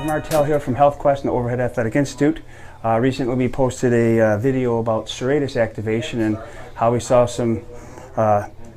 Martel here from Health Quest and the Overhead Athletic Institute. Recently we posted a video about serratus activation and how we saw some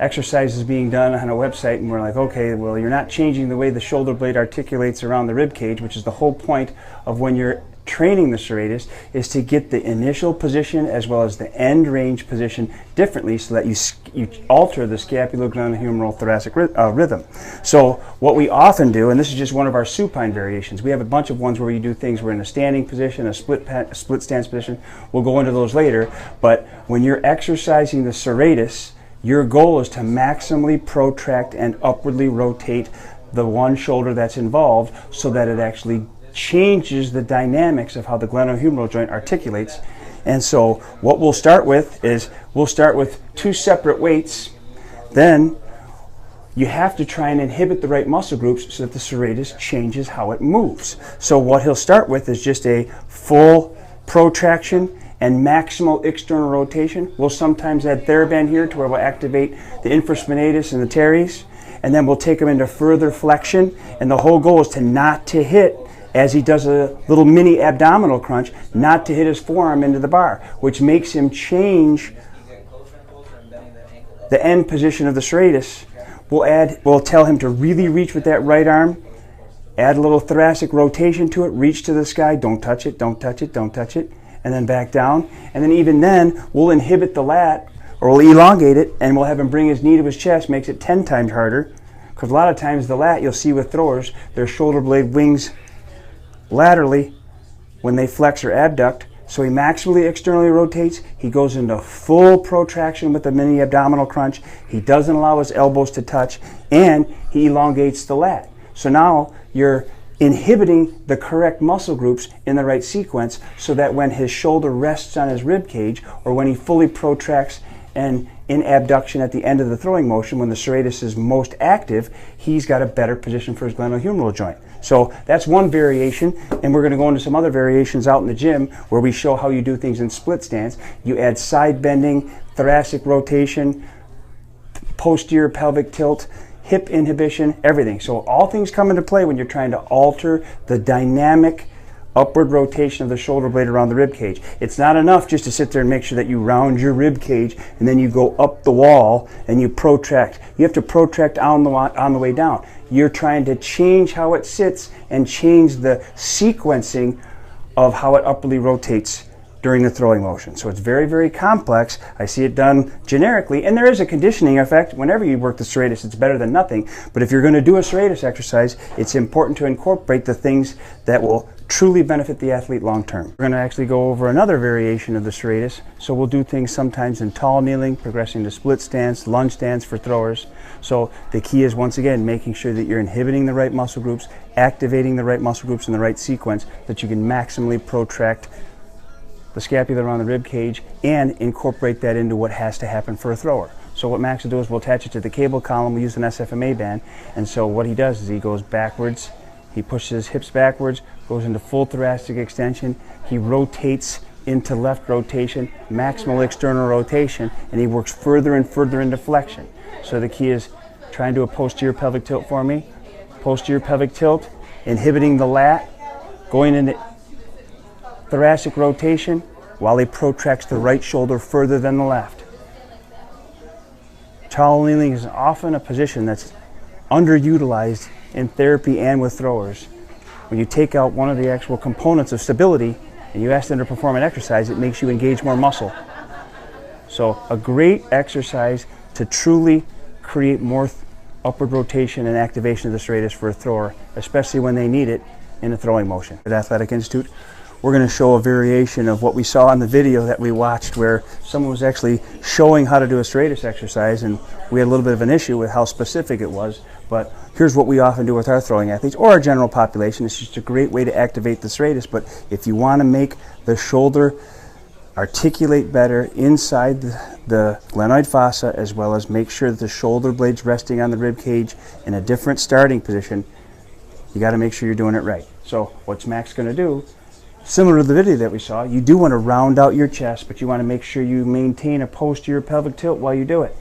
exercises being done on a website, and we're like, okay, well, you're not changing the way the shoulder blade articulates around the rib cage, which is the whole point of when you're training the serratus, is to get the initial position as well as the end range position differently so that you alter the scapuloglenohumeral thoracic rhythm. So what we often do, and this is just one of our supine variations, we have a bunch of ones where we do things, we're in a standing position, a split stance position. We'll go into those later, but when you're exercising the serratus, your goal is to maximally protract and upwardly rotate the one shoulder that's involved so that it actually changes the dynamics of how the glenohumeral joint articulates. And so what we'll start with is we'll start with two separate weights. Then you have to try and inhibit the right muscle groups so that the serratus changes how it moves. So what he'll start with is just a full protraction and maximal external rotation. We'll sometimes add TheraBand here to where we'll activate the infraspinatus and the teres, and then we'll take him into further flexion, and the whole goal is to not to hit, as he does a little mini abdominal crunch, not to hit his forearm into the bar, which makes him change the end position of the serratus. We'll tell him to really reach with that right arm, add a little thoracic rotation to it, reach to the sky, don't touch it, don't touch it, don't touch it, and then back down. And then even then, we'll inhibit the lat, or we'll elongate it, and we'll have him bring his knee to his chest, makes it 10 times harder, because a lot of times the lat, you'll see with throwers, their shoulder blade wings laterally when they flex or abduct. So he maximally externally rotates, he goes into full protraction with the mini abdominal crunch, he doesn't allow his elbows to touch, and he elongates the lat. So now you're inhibiting the correct muscle groups in the right sequence so that when his shoulder rests on his rib cage, or when he fully protracts and in abduction at the end of the throwing motion, when the serratus is most active, he's got a better position for his glenohumeral joint. So that's one variation, and we're going to go into some other variations out in the gym where we show how you do things in split stance. You add side bending, thoracic rotation, posterior pelvic tilt, hip inhibition, everything. So all things come into play when you're trying to alter the dynamic upward rotation of the shoulder blade around the rib cage. It's not enough just to sit there and make sure that you round your rib cage and then you go up the wall and you protract. You have to protract on the way down. You're trying to change how it sits and change the sequencing of how it upwardly rotates during the throwing motion. So it's very, very complex. I see it done generically, and there is a conditioning effect. Whenever you work the serratus, it's better than nothing. But if you're going to do a serratus exercise, it's important to incorporate the things that will truly benefit the athlete long term. We're going to actually go over another variation of the serratus. So we'll do things sometimes in tall kneeling, progressing to split stance, lunge stance for throwers. So the key is, once again, making sure that you're inhibiting the right muscle groups, activating the right muscle groups in the right sequence, that you can maximally protract the scapula around the rib cage and incorporate that into what has to happen for a thrower. So what Max will do is we'll attach it to the cable column. We use an SFMA band, and so what he does is he goes backwards, he pushes his hips backwards, goes into full thoracic extension, he rotates into left rotation, maximal external rotation, and he works further and further into flexion. So the key is try and do a posterior pelvic tilt for me. Posterior pelvic tilt, inhibiting the lat, going into thoracic rotation while he protracts the right shoulder further than the left. Tall kneeling is often a position that's underutilized in therapy and with throwers. When you take out one of the actual components of stability and you ask them to perform an exercise, it makes you engage more muscle. So a great exercise to truly create more upward rotation and activation of the serratus for a thrower, especially when they need it in a throwing motion. At Athletic Institute, we're going to show a variation of what we saw in the video that we watched, where someone was actually showing how to do a serratus exercise, and we had a little bit of an issue with how specific it was. But here's what we often do with our throwing athletes or our general population. It's just a great way to activate the serratus. But if you want to make the shoulder articulate better inside the glenoid fossa, as well as make sure that the shoulder blade's resting on the rib cage in a different starting position, you got to make sure you're doing it right. So what's Max going to do? Similar to the video that we saw, you do want to round out your chest, but you want to make sure you maintain a posterior pelvic tilt while you do it.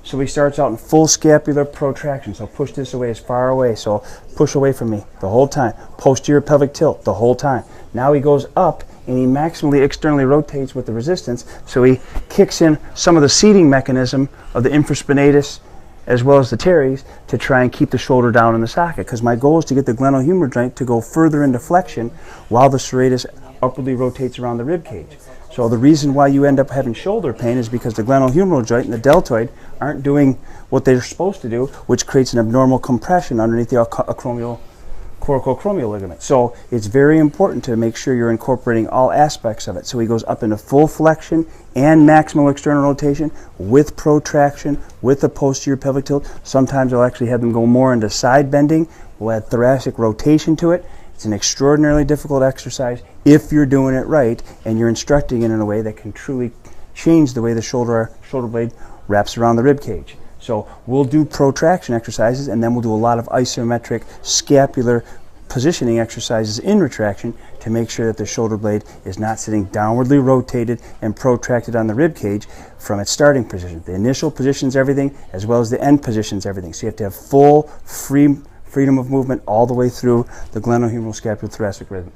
So he starts out in full scapular protraction. So push this away as far away. So push away from me the whole time. Posterior pelvic tilt the whole time. Now he goes up and he maximally externally rotates with the resistance. So he kicks in some of the seating mechanism of the infraspinatus as well as the teres to try and keep the shoulder down in the socket. Because my goal is to get the glenohumeral joint to go further into flexion while the serratus upwardly rotates around the rib cage. So the reason why you end up having shoulder pain is because the glenohumeral joint and the deltoid aren't doing what they're supposed to do, which creates an abnormal compression underneath the coracoacromial ligament. So it's very important to make sure you're incorporating all aspects of it. So he goes up into full flexion and maximal external rotation with protraction, with the posterior pelvic tilt. Sometimes I'll actually have them go more into side bending. We'll add thoracic rotation to it. It's an extraordinarily difficult exercise if you're doing it right and you're instructing it in a way that can truly change the way the shoulder blade wraps around the rib cage. So we'll do protraction exercises, and then we'll do a lot of isometric scapular positioning exercises in retraction to make sure that the shoulder blade is not sitting downwardly rotated and protracted on the rib cage from its starting position. The initial position's everything, as well as the end position's everything. So you have to have full freedom of movement all the way through the glenohumeral scapulothoracic rhythm.